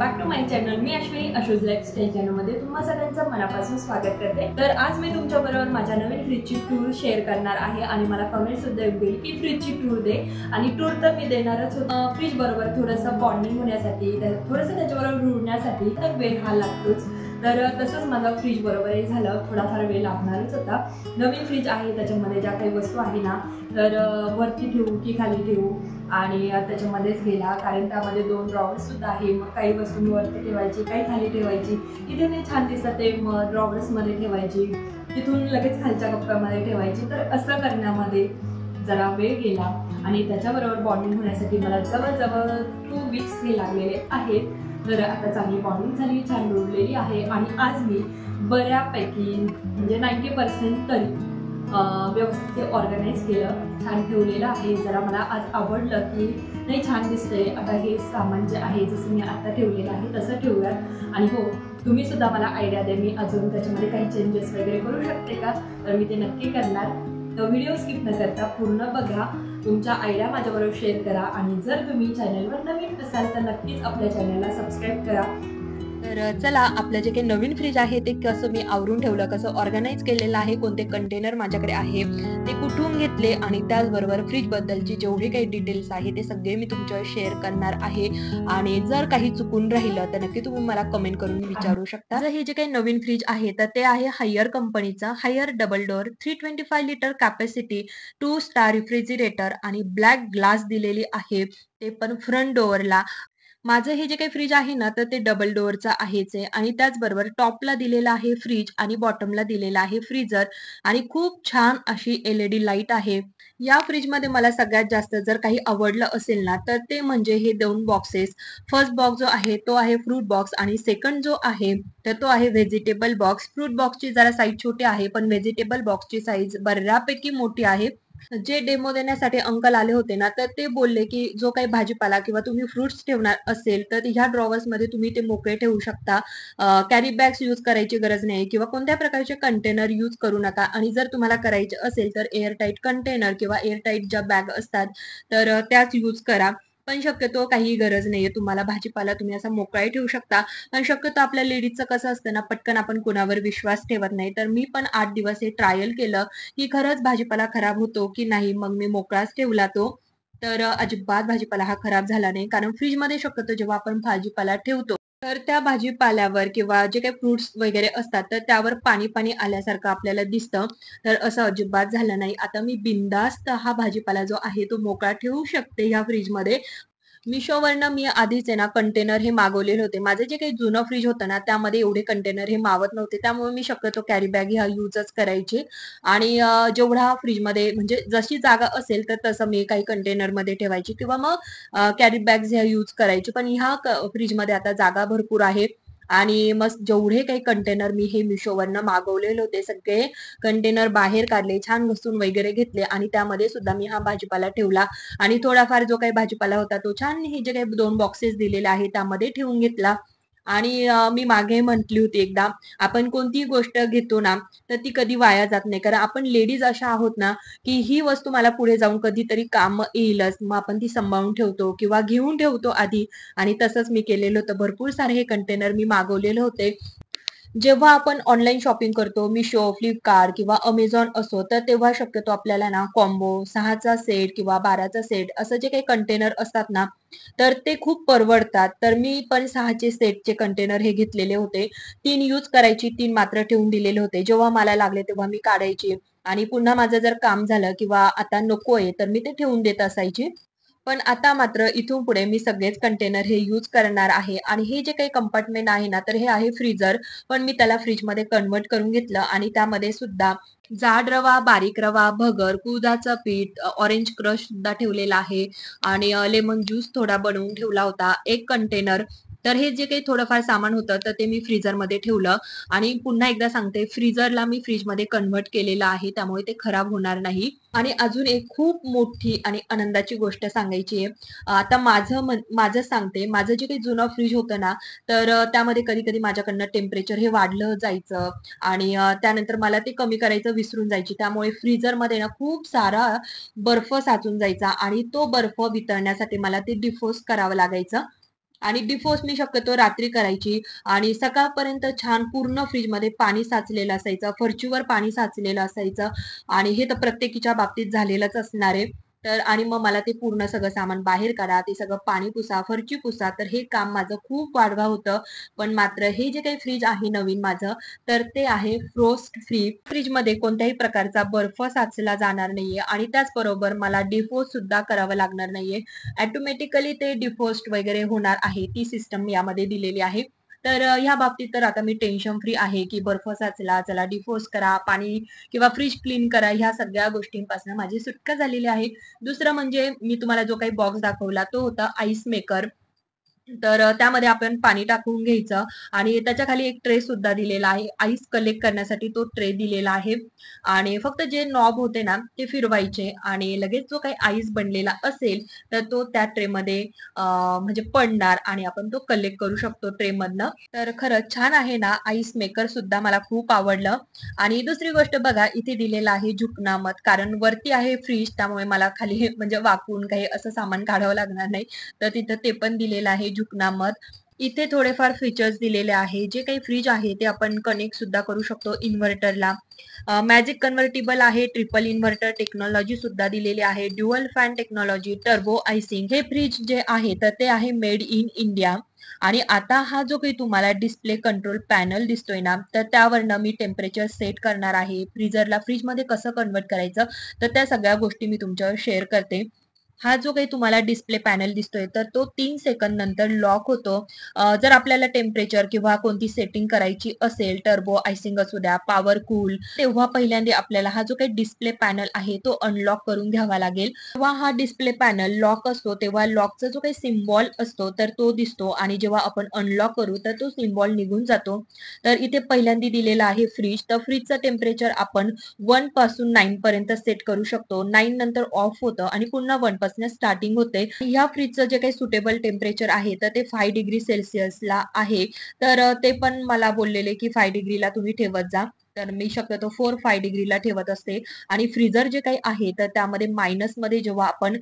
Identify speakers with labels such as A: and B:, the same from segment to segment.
A: Back to my channel. मी Ashwini, Ashu's lifestyle चॅनलमध्ये तुम्हा सगळ्यांचं मनापासून स्वागत करते। तर आज मी तुमच्याबरोबर माझ्या नवीन फ्रीजची टूर शेअर करणार आहे आणि मला कमेंट सुद्धा येईल की फ्रीजची टूर दे। आणि टूर तर मी देणारच। फ्रीज बरोबर थोडंसं बॉन्डिंग होण्यासाठी, थोडंसं त्याच्याबरोबर रुळण्यासाठी तर वेळ हा लागतोच। तर तसंच माझा फ्रीज बरोबरही झालं, थोडाफार वेळ लागणारच होता। नवीन फ्रीज आहे, त्याच्यामध्ये ज्या काही वस्तू आहे ना तर वरती ठेवू की खाली ठेवू आणि त्याच्यामध्येच गेला, कारण त्यामध्ये 2 ड्रॉवर्स सुद्धा आहे। मग काही वस्तू मी वरती ठेवायची, काही खाली ठेवायची। इथे नाही छान दिसत ते मग ड्रॉवर्समध्ये ठेवायची, तिथून लगेच खालच्या कप्प्यामध्ये ठेवायची। तर असं करण्यामध्ये जरा वेळ गेला आणि त्याच्याबरोबर बॉन्डिंग होण्यासाठी मला जवळजवळ 2 वीक्स हे लागलेले आहेत। तर आता चांगली बॉन्डिंग झाली, छान रुळलेली आहे आणि आज मी बऱ्यापैकी म्हणजे 90% तरी व्यवस्थित ऑर्गनाइज केलं, छान ठेवलेलं आहे। जरा मला आज आवडलं की नाही छान दिसतंय। आता हे सामान जे आहे जसं मी आता ठेवलेलं आहे तसं ठेवूयात। आणि हो, तुम्ही सुद्धा मला आयडिया द्या, मी अजून त्याच्यामध्ये काही चेंजेस वगैरे करू शकते का? तर मी ते नक्की करणार। तर व्हिडिओ स्किप न करता पूर्ण बघा, तुमच्या आयडिया माझ्याबरोबर शेअर करा आणि जर तुम्ही चॅनलवर नवीन असाल तर नक्कीच आपल्या चॅनलला सबस्क्राईब करा। तर चला, आपलं जे काही नवीन फ्रीज आहे ते कसं मी आवरून ठेवलं, कसं ऑर्गनाइज केलेलं आहे, कोणते कंटेनर माझ्याकडे आहे, ते कुठून घेतले आणि त्याचबरोबर फ्रीज बद्दलची जेवढे काही डिटेल्स आहे ते सगळे मी तुमच्यावर शेअर करणार आहे। आणि जर काही चुकून राहिलं तर नक्की तुम्ही मला कमेंट करून विचारू शकता। जर हे जे काही नवीन फ्रीज आहे तर ते आहे हायर कंपनीचा, Haier double door 325 litre capacity 2 star refrigerator आणि ब्लॅक ग्लास दिलेली आहे, ते पण फ्रंट डोअरला। माझं हे जे काही फ्रीज आहे ना तर ते डबल डोअरचं आहेच आहे आणि त्याचबरोबर टॉपला दिलेला आहे फ्रीज आणि बॉटमला दिलेला आहे फ्रीजर आणि खूप छान अशी LED लाईट आहे। या फ्रीजमध्ये मला सगळ्यात जास्त जर काही आवडलं असेल ना तर ते म्हणजे हे 2 बॉक्सेस। फर्स्ट बॉक्स जो आहे तो आहे फ्रूट बॉक्स आणि सेकंड जो आहे तर तो आहे व्हेजिटेबल बॉक्स। फ्रूट बॉक्सची जरा साईज छोटी आहे पण व्हेजिटेबल बॉक्सची साईज बऱ्यापैकी मोठी आहे। जे डेमो देण्यासाठी अंकल आले होते ना तर ते बोलले की जो काही भाजीपाला किंवा तुम्ही फ्रुट्स ठेवणार असेल तर ह्या ड्रॉवर्स मध्ये तुम्ही ते मोकळे ठेवू शकता। कॅरी बॅग्स यूज करायची गरज नाही किंवा कोणत्या प्रकारचे कंटेनर यूज करू नका। आणि जर तुम्हाला करायचे असेल तर एअरटाईट कंटेनर किंवा एअरटाईट ज्या बॅग असतात तर त्याच यूज करा। पण शक्यतो काही गरज नाहीये, तुम्हाला भाजीपाला तुम्ही असा मोकळाही ठेवू शकता। पण शक्यतो आपल्या लेडीजचं कसं असतं ना, पटकन आपण कोणावर विश्वास ठेवत नाही। तर मी पण 8 दिवस हे ट्रायल केलं की खरंच भाजीपाला खराब होतो की नाही, मग मी मोकळाच ठेवला तो। तर अजिबात भाजीपाला हा खराब झाला नाही, कारण फ्रीजमध्ये शक्यतो जेव्हा आपण भाजीपाला ठेवतो तर त्या भाजीपाल्यावर किंवा जे काही फ्रुट्स वगैरे असतात तर त्यावर पाणी पाणी आल्यासारखं आपल्याला दिसतं। तर असं अजिबात झालं नाही। आता मी बिनधास्त हा भाजीपाला जो आहे तो मोकळा ठेवू शकते ह्या फ्रीजमध्ये। मिशोवरनं मी आधीच आहे ना कंटेनर हे मागवलेले होते। माझं जे काही जुनं फ्रीज होतं ना त्यामध्ये एवढे कंटेनर हे मावत नव्हते, त्यामुळे मी शक्यतो कॅरी बॅग ह्या यूजच करायची। आणि जेवढा फ्रीजमध्ये म्हणजे जशी जागा असेल तर तसं मी काही कंटेनरमध्ये ठेवायची किंवा मग कॅरी बॅग्स ह्या यूज करायची। पण ह्या फ्रीजमध्ये आता जागा भरपूर आहे आणि मग जेवढे काही कंटेनर मी हे मिशोवरनं मागवलेले होते सगळे कंटेनर बाहेर काढले, छान घासून वगैरे घेतले आणि त्यामध्ये सुद्धा मी हा भाजीपाला ठेवला। आणि थोडाफार जो काही भाजीपाला होता तो छान हे जे काही 2 बॉक्सेस दिलेले आहे त्यामध्ये ठेवून घेतला। आणि मी मागे म्हटली होती एकदा, आपण कोणतीही गोष्ट घेतो ना तर ती कधी वाया जात नाही, कारण आपण लेडीज अशा आहोत ना की ही वस्तू मला पुढे जाऊन कधीतरी काम येईलच, मग आपण ती सांभाळून ठेवतो किंवा घेऊन ठेवतो आधी। आणि तसंच मी केलेलं होतं, भरपूर सारे हे कंटेनर मी मागवलेले होते। जेव्हा आपण ऑनलाईन शॉपिंग करतो, मिशो, फ्लिपकार्ट किंवा अमेझॉन असो, तर तेव्हा शक्यतो आपल्याला ना कॉम्बो 6चा सेट किंवा 12चा सेट असं जे काही कंटेनर असतात ना तर ते खूप परवडतात। तर मी पण 6चे सेटचे कंटेनर हे घेतलेले होते। 3 यूज करायची, 3 मात्र ठेवून दिलेले होते। जेव्हा मला लागले तेव्हा मी काढायची आणि पुन्हा माझं जर काम झालं किंवा आता नकोय तर मी ते ठेवून देत असायची। पण आता मात्र इथून पुढे मी सगळेच कंटेनर हे यूज करणार आहे। आणि हे जे काही कंपार्टमेंट आहे ना तर हे आहे फ्रीजर, पण मी त्याला फ्रीजमध्ये कन्वर्ट करून घेतलं आणि त्यामध्ये सुद्धा जाड रवा, बारीक रवा, भगर, कुळथाचं पीठ, ऑरेंज क्रश सुद्धा ठेवलेला आहे आणि लेमन ज्यूस थोडा बनवून ठेवला होता, एक कंटेनर। तर हे जे काही थोडंफार सामान होतं तर ते मी फ्रीजरमध्ये ठेवलं। आणि पुन्हा एकदा सांगते, फ्रीजरला मी फ्रीजमध्ये कन्वर्ट केलेलं आहे, त्यामुळे ते खराब होणार नाही। आणि अजून एक खूप मोठी आणि आनंदाची गोष्ट सांगायची आहे। आता माझं सांगते, माझं जे काही जुनं फ्रीज होतं ना तर त्यामध्ये कधी कधी माझ्याकडनं टेम्परेचर हे वाढलं जायचं आणि त्यानंतर मला ते कमी करायचं विसरून जायची, त्यामुळे फ्रीजरमध्ये ना खूप सारा बर्फ साचून जायचा आणि तो बर्फ वितळण्यासाठी मला ते डिफ्रोस्ट करावं लागायचं। आणि डिफ्रोस्ट मी शक्यतो रात्री करायची आणि सकाळपर्यंत छान पूर्ण फ्रीजमध्ये पाणी साचलेलं असायचं, फरशीवर पाणी साचलेलं असायचं आणि हे तर प्रत्येकीच्या बाबतीत झालेलंच असणार आहे. तर आणि मग मला ते पूर्ण सगळं सामान बाहेर काढा, ते सगळं पाणी पुसा, फरची पुसा, तर हे काम माझं खूप वाढवा होतं. पण मात्र हे जे काही फ्रीज आहे नवीन माझं, तर ते आहे फ्रोस्ट फ्री. फ्रीजमध्ये कोणत्याही प्रकारचा बर्फ साचला जाणार नाहीये आणि त्याचबरोबर मला डिफ्रोस्ट सुद्धा करावं लागणार नाहीये. ऑटोमॅटिकली ते डिफ्रोस्ट वगैरे होणार आहे, ती सिस्टम यामध्ये दिलेली आहे. तर ह्या बाबतीत तर आता मी टेन्शन फ्री आहे, की बर्फ साचला, चला डिफ्रोस्ट करा, पाणी किंवा फ्रीज क्लीन करा, ह्या सगळ्या गोष्टींपासून माझी सुटका झालेली आहे. दुसरं म्हणजे मी तुम्हाला जो काही बॉक्स दाखवला तो होता आईस मेकर. तर त्यामध्ये आपण पाणी टाकून घ्यायचं आणि त्याच्या खाली एक ट्रे सुद्धा दिलेला आहे. आईस कलेक्ट करण्यासाठी तो ट्रे दिलेला आहे आणि फक्त जे नॉब होते ना ते फिरवायचे आणि लगेच जो काही आईस बनलेला असेल तर तो त्या ट्रेमध्ये म्हणजे पडणार आणि आपण तो कलेक्ट करू शकतो ट्रेमधनं. तर खरंच छान आहे ना, आईस मेकर सुद्धा मला खूप आवडलं. आणि दुसरी गोष्ट बघा, इथे दिलेलं आहे झुकनामत, कारण वरती आहे फ्रीज त्यामुळे मला खाली म्हणजे वाकून काही असं सामान काढावं लागणार नाही. तर तिथं ते पण दिलेलं आहे झुकनामत. इथे थोडेफार फीचर्स दिलेले आहे. जे काही फ्रीज आहे ते आपण कनेक्ट सुद्धा करू शकतो इन्व्हर्टरला. मॅजिक कन्व्हर्टिबल आहे, ट्रिपल इन्व्हर्टर टेक्नॉलॉजी सुद्धा दिलेली आहे, dual fan technology, turbo icing. हे फ्रीज जे आहे तर ते आहे मेड इन इंडिया. आणि आता हा जो काही तुम्हाला डिस्प्ले कंट्रोल पॅनल दिसतोय ना, तर त्यावरनं मी टेम्परेचर सेट करणार आहे. फ्रीजरला फ्रीजमध्ये कसं कन्व्हर्ट करायचं, तर त्या सगळ्या गोष्टी मी तुमच्यावर शेअर करते. हा जो काही तुम्हाला डिस्प्ले पॅनल दिसतोय तर तो 3 सेकंद नंतर लॉक होतो. जर आपल्याला टेम्परेचर किंवा कोणती सेटिंग करायची असेल, टर्बो आयसिंग असू द्या, पॉवर कूल, तेव्हा पहिल्यांदा आपल्याला हा जो काही डिस्प्ले पॅनल आहे तो अनलॉक करून घ्यावा लागेल. जेव्हा हा डिस्प्ले पॅनल लॉक असतो तेव्हा लॉकचा जो काही सिम्बॉल असतो तर तो दिसतो आणि जेव्हा आपण अनलॉक करू तर तो सिम्बॉल निघून जातो. तर इथे पहिल्यांदा दिलेला आहे फ्रीज. तर फ्रीजचं टेम्परेचर आपण 1 पासून 9 पर्यंत सेट करू शकतो. 9 नंतर ऑफ होतं आणि पुन्हा 1 पासून स्टार्टिंग होते. ह्या फ्रीजचं जे काही सुटेबल टेम्परेचर आहे तर ते 5 डिग्री सेल्सिअसला आहे. तर ते पण मला बोललेले की 5 डिग्रीला तुम्ही ठेवत जा. तर मी शक्यतो 4-5 डिग्रीला ठेवत असते आणि फ्रीजर जे काही आहे तर त्यामध्ये मायनसमध्ये जेव्हा आपण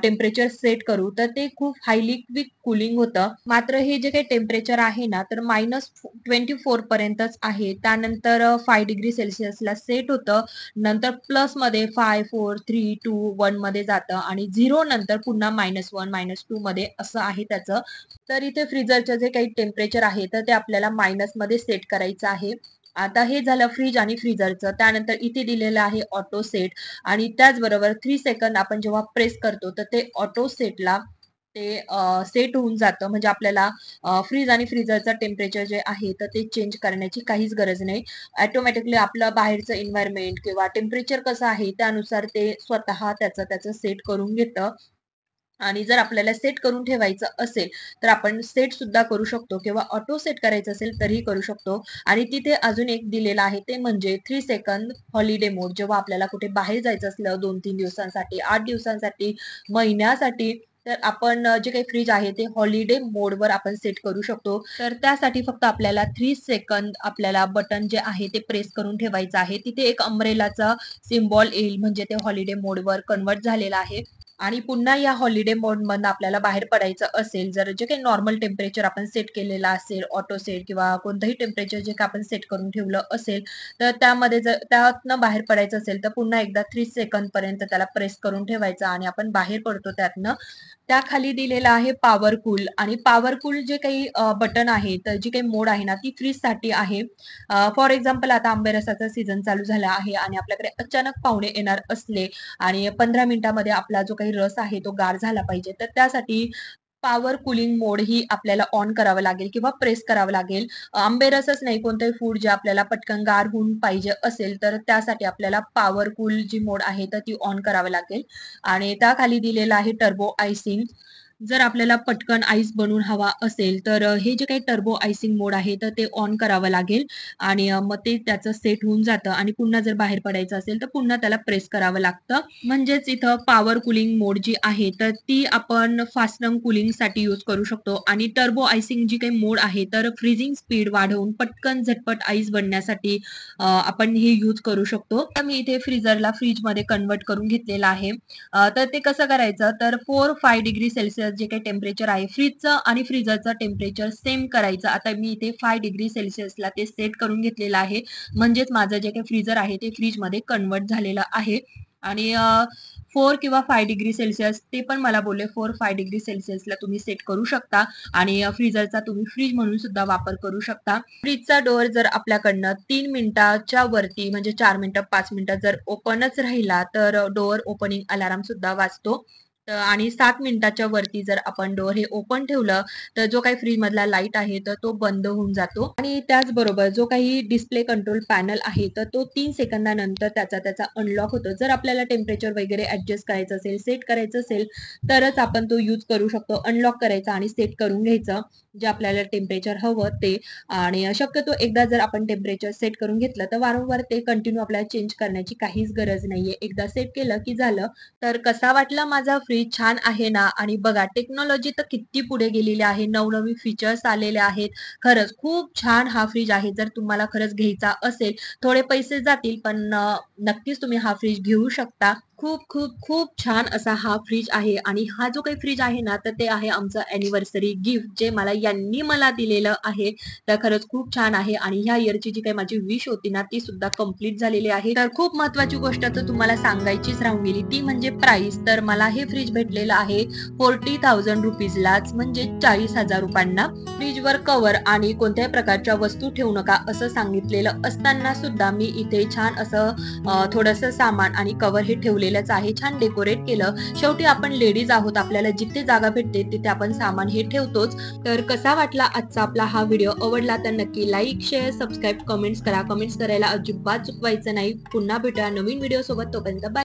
A: टेम्परेचर सेट करू तर ते खूप हायली क्विक कूलिंग होतं. मात्र हे जे काही टेम्परेचर आहे ना तर -24 पर्यंतच आहे. त्यानंतर 5 डिग्री सेल्सिअसला सेट होतं. नंतर प्लसमध्ये 5, 4, 3, 2, 1 मध्ये जातं आणि 0 नंतर पुन्हा -1, -2 मध्ये असं आहे त्याचं. तर इथे फ्रीजरचं जे काही टेम्परेचर आहे तर ते आपल्याला मायनसमध्ये सेट करायचं आहे. आता हे झालं फ्रीज आणि फ्रीजरचं. त्यानंतर इथे दिलेलं आहे ऑटो सेट आणि त्याचबरोबर 3 सेकंद आपण जेव्हा प्रेस करतो तर ते ऑटो सेटला ते सेट होऊन जातं. म्हणजे आपल्याला फ्रीज आणि फ्रीजरचं टेम्परेचर जे आहे तर ते चेंज करण्याची काहीच गरज नाही. ऑटोमॅटिकली आपलं बाहेरचं एन्व्हायरमेंट किंवा टेम्परेचर कसं आहे त्यानुसार ते स्वतः त्याचं त्याचं सेट करून घेतं. आणि जर आपल्याला सेट करून ठेवायचं असेल तर आपण सेट सुद्धा करू शकतो किंवा ऑटो सेट करायचं असेल तरीही करू शकतो. आणि तिथे अजून एक दिलेलं आहे ते म्हणजे 3 सेकंद हॉलिडे मोड. जेव्हा आपल्याला कुठे बाहेर जायचं असलं 2-3 दिवसांसाठी, 8 दिवसांसाठी, महिन्यासाठी, तर आपण जे काही फ्रीज आहे ते हॉलिडे मोडवर आपण सेट करू शकतो. तर त्यासाठी फक्त आपल्याला 3 सेकंद आपल्याला बटन जे आहे ते प्रेस करून ठेवायचं आहे. तिथे एक अम्ब्रेलाचा सिम्बॉल येईल म्हणजे ते हॉलिडे मोडवर कन्व्हर्ट झालेलं आहे. आणि पुन्हा या हॉलिडे मोडमधनं आपल्याला बाहेर पडायचं असेल, जर जे काही नॉर्मल टेम्परेचर आपण सेट केलेलं असेल, ऑटो सेट किंवा कोणतंही टेम्परेचर जे काही आपण सेट करून ठेवलं असेल, तर त्यामध्ये जर त्यातनं बाहेर पडायचं असेल, तर पुन्हा एकदा 3 सेकंद पर्यंत त्याला प्रेस करून ठेवायचं आणि आपण बाहेर पडतो त्यातनं. त्याखाली दिलेलं आहे पॉवर कूल आणि पॉवर कूल जे काही बटन आहे, तर जी काही मोड आहे ना, ती फ्रीजसाठी आहे. फॉर एक्झाम्पल आता आंबे रसाचा सीझन चालू झाला आहे आणि आपल्याकडे अचानक पाहुणे येणार असले आणि 15 मिनिटामध्ये आपला जो काही रस आहे तो गार झाला पाहिजे. तर त्यासाठी पॉवर कूलिंग मोड ही आपल्याला ऑन करावं लागेल किंवा प्रेस करावं लागेल. आंबे रसच नाही, कोणतंही फूड जे आपल्याला पटकन गार होऊन पाहिजे असेल, तर त्यासाठी आपल्याला पॉवर कूल जी मोड आहे तर ती ऑन करावी लागेल. आणि त्याखाली दिलेलं आहे टर्बो आयसिंग. जर आपल्याला पटकन आईस बनवून हवा असेल, तर हे जे काही टर्बो आयसिंग मोड आहे, तर ते ऑन करावं लागेल आणि मग ते त्याचं सेट होऊन जातं आणि पुन्हा जर बाहेर पडायचं असेल, तर पुन्हा त्याला प्रेस करावं लागतं. म्हणजेच इथं पॉवर कूलिंग मोड जी आहे, तर ती आपण फास्ट कूलिंगसाठी यूज करू शकतो आणि टर्बो आयसिंग जी काही मोड आहे, तर फ्रीजिंग स्पीड वाढवून पटकन झटपट आईस बनण्यासाठी आपण हे यूज करू शकतो. तर मी इथे फ्रीजरला फ्रीजमध्ये कन्व्हर्ट करून घेतलेलं आहे. तर ते कसं करायचं, तर 4-5 डिग्री सेल्सिअस सेल्सिअस जे काही टेम्परेचर आहे फ्रीजचं आणि फ्रीझरचं टेम्परेचर सेम करायचं. आता मी इथे 5 डिग्री सेल्सिअसला ते सेट करून घेतलेलं आहे. म्हणजेच माझं जे काही फ्रीझर आहे ते फ्रीजमध्ये कन्वर्ट झालेलं आहे. आणि 4 किंवा 5 डिग्री सेल्सिअस ते पण मला बोलले 4-5 डिग्री सेल्सिअसला तुम्ही सेट करू शकता. आणि फ्रीझरचा तुम्ही फ्रीज म्हणून सुद्धा वापर करू शकता. फ्रीजचा डोअर जर आपल्याकडनं 3 मिनिटाच्या वरती म्हणजे 4 मिनिटं 5 मिनिटं जर ओपनच राहिला तर डोअर ओपनिंग अलार्म सुद्धा वाजतो. आणि 7 मिनिटाच्या वरती जर आपण डोअर हे ओपन ठेवलं तर जो काही फ्रीज मधला लाईट आहे तर तो बंद होऊन जातो. आणि त्याचबरोबर जो काही डिस्प्ले कंट्रोल पॅनल आहे तर तो 3 सेकंदानंतर त्याचा अनलॉक होतो. जर आपल्याला टेम्परेचर वगैरे ऍडजस्ट करायचं असेल, सेट करायचं असेल तरच आपण तो यूज करू शकतो. अनलॉक करायचा आणि सेट करून घ्यायचं जे आपल्याला टेम्परेचर हवं ते. आणि शक्यतो एकदा जर आपण टेम्परेचर सेट करून घेतलं तर वारंवार ते कंटिन्यू आपल्याला चेंज करण्याची काहीच गरज नाहीये. एकदा सेट केलं की झालं. तर कसा वाटला माझा फ्रीज? छान आहे ना? आणि बघा टेक्नॉलॉजी तर किती पुढे गेलेली आहे, नवनवीन फीचर्स आलेले आहेत. खरंच खूप छान हा फ्रीज आहे. जर तुम्हाला खरंच घ्यायचा असेल, थोडे पैसे जातील पण नक्कीच तुम्ही हा फ्रीज घेऊ शकता. खूप खूप खूप छान असा हा फ्रीज आहे. आणि हा जो काही फ्रीज आहे ना तर ते आहे आमचं अॅनिव्हर्सरी गिफ्ट जे यांनी मला दिलेलं आहे. तर खरंच खूप छान आहे. आणि ह्या इयरची जी काही माझी विश होती ना ती सुद्धा कम्प्लीट झालेली आहे. तर खूप महत्वाची गोष्ट तर तुम्हाला सांगायचीच राहून गेली ती म्हणजे प्राइस. तर मला हे फ्रीज भेटलेलं आहे 40,000 रुपीजलाच म्हणजे 40,000 रुपयांना. फ्रीजवर कव्हर आणि कोणत्याही प्रकारच्या वस्तू ठेवू नका असं सांगितलेलं असताना सुद्धा मी इथे छान असं थोडंसं सामान आणि कव्हर हे ठेवलेलंच आहे. छान डेकोरेट केलं. शेवटी आपण लेडीज आहोत, आपल्याला जिथे जागा भेटते तिथे आपण सामान हे ठेवतोच. तर कसा वाटला आजचा आपला हा व्हिडिओ? आवडला तर नक्की लाईक, शेअर, सबस्क्राईब, कमेंट्स करा. कमेंट्स करायला अजिबात चुकवायचं नाही. पुन्हा भेटूया नवीन व्हिडिओ सोबत. तोपर्यंत बाय.